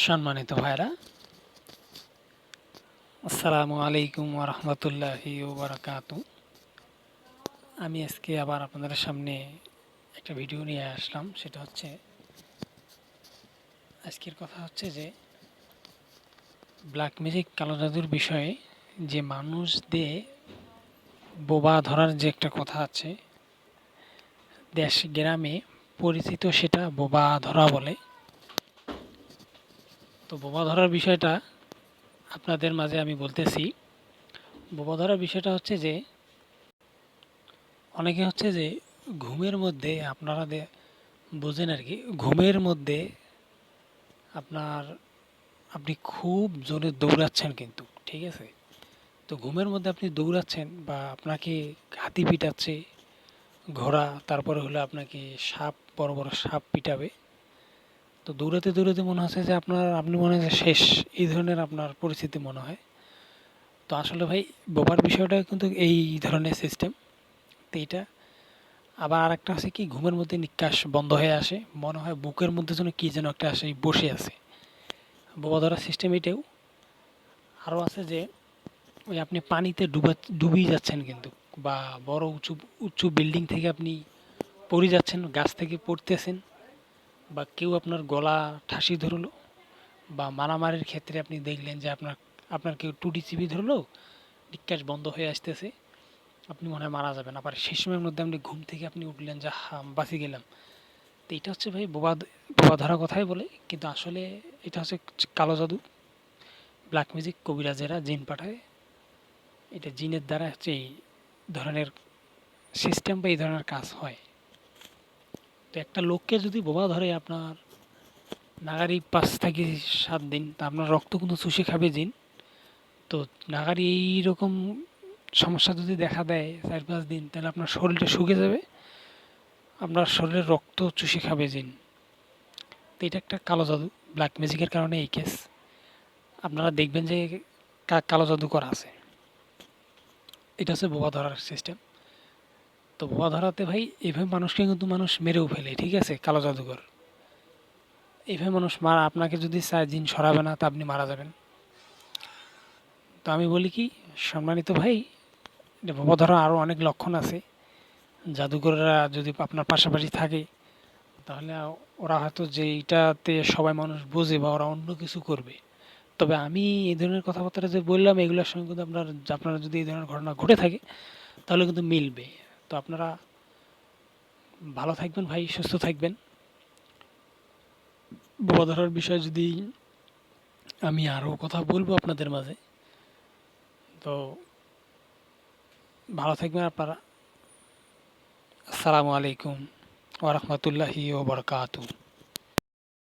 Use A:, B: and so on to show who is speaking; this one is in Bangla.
A: সম্মানিত ভাইরা, আসসালামু আলাইকুম ওয়া রাহমাতুল্লাহি ওয়া বারাকাতু। আমি আজকে আবার আপনাদের সামনে একটা ভিডিও নিয়ে আসলাম। সেটা হচ্ছে, আজকের কথা হচ্ছে যে ব্ল্যাক ম্যাজিক, কালো জাদুর বিষয়ে যে মানুষ দিয়ে বোবা ধরার যে একটা কথা আছে, দেশ গ্রামে পরিচিত সেটা বোবা ধরা বলে। তো বোবা ধরার বিষয়টা আপনাদের মাঝে আমি বলতেছি। বোবা ধরার বিষয়টা হচ্ছে যে অনেকে হচ্ছে যে ঘুমের মধ্যে আপনারা বোঝেন আর কি, ঘুমের মধ্যে আপনার আপনি খুব জোরে দৌড়াচ্ছেন, কিন্তু ঠিক আছে। তো ঘুমের মধ্যে আপনি দৌড়াচ্ছেন বা আপনাকে হাতি পিটাচ্ছে, ঘোড়া, তারপরে হলো আপনাকে সাপ, বড় বড় সাপ পিটাবে। তো দৌড়াতে দৌড়াতে মনে হচ্ছে যে আপনি মনে হয় যে শেষ, এই ধরনের আপনার পরিস্থিতি মনে হয়। তো আসলে ভাই, বোবার বিষয়টা কিন্তু এই ধরনের সিস্টেম। তো এইটা আবার আরেকটা আছে কি, ঘুমের মধ্যে নিঃশ্বাস বন্ধ হয়ে আসে, মনে হয় বুকের মধ্যে যেন কি যেন একটা আসে বসে আছে। বোবা ধরার সিস্টেম এটাও। আরও আছে যে ওই আপনি পানিতে ডুবিয়ে যাচ্ছেন কিন্তু, বা বড় উঁচু উঁচু বিল্ডিং থেকে আপনি পড়ে যাচ্ছেন, গাছ থেকে পড়তেছেন, বা কেউ আপনার গলা ঠাসি ধরলো, বা মারামারির ক্ষেত্রে আপনি দেখলেন যে আপনার কেউ টুটি চিপি ধরলো, নিঃশ্বাস বন্ধ হয়ে আসতেছে, আপনি মনে হয় মারা যাবেন। আবার সেই সময়ের মধ্যে আপনি ঘুম থেকে আপনি উঠলেন যে বাঁচি গেলাম। তো এটা হচ্ছে ভাই বোবা ধরা কথাই বলে, কিন্তু আসলে এটা হচ্ছে কালো জাদু, ব্ল্যাক ম্যাজিক। কবিরাজেরা জিন পাঠায়, এটা জিনের দ্বারা হচ্ছে এই ধরনের সিস্টেম বা এই ধরনের কাজ হয়। তো একটা লোককে যদি বোবা ধরে আপনার নাগারি 5 থেকে 7 দিন, তা আপনার রক্ত কিন্তু চুষে খাবে জিন। তো নাগারি এইরকম সমস্যা যদি দেখা দেয় 4-5 দিন, তাহলে আপনার শরীরটা শুকিয়ে যাবে, আপনার শরীরের রক্ত চুষে খাবে জিন। তো এটা একটা কালো জাদু, ব্ল্যাক ম্যাজিকের কারণে এই কেস। আপনারা দেখবেন যে কালো জাদু করা আছে। এটা হচ্ছে বোবা ধরার সিস্টেম। তো বোবা ধরাতে ভাই এভাবে মানুষকে কিন্তু মানুষ মেরেও ফেলে, ঠিক আছে, কালো জাদুঘর। এইভাবে মানুষ আপনাকে যদি চায় জিন সরাবে না, তা আপনি মারা যাবেন। তো আমি বলি কি, সম্মানিত ভাই, এটা বোবা ধরার আরও অনেক লক্ষণ আছে। জাদুঘররা যদি আপনার পাশাপাশি থাকে, তাহলে ওরা হয়তো যে এইটাতে সবাই মানুষ বোঝে, বা ওরা অন্য কিছু করবে। তবে আমি এই ধরনের কথাবার্তা যে বললাম, এগুলোর সঙ্গে কিন্তু আপনারা যদি এই ধরনের ঘটনা ঘটে থাকে, তাহলে কিন্তু মিলবে। তো আপনারা ভালো থাকবেন ভাই, সুস্থ থাকবেন। বোবা ধরার বিষয়ে যদি আমি আরও কথা বলবো আপনাদের মাঝে, তো ভালো থাকবেন আপনারা। আসসালামু আলাইকুম ওয়া রাহমাতুল্লাহি ওয়া বারাকাতুহু।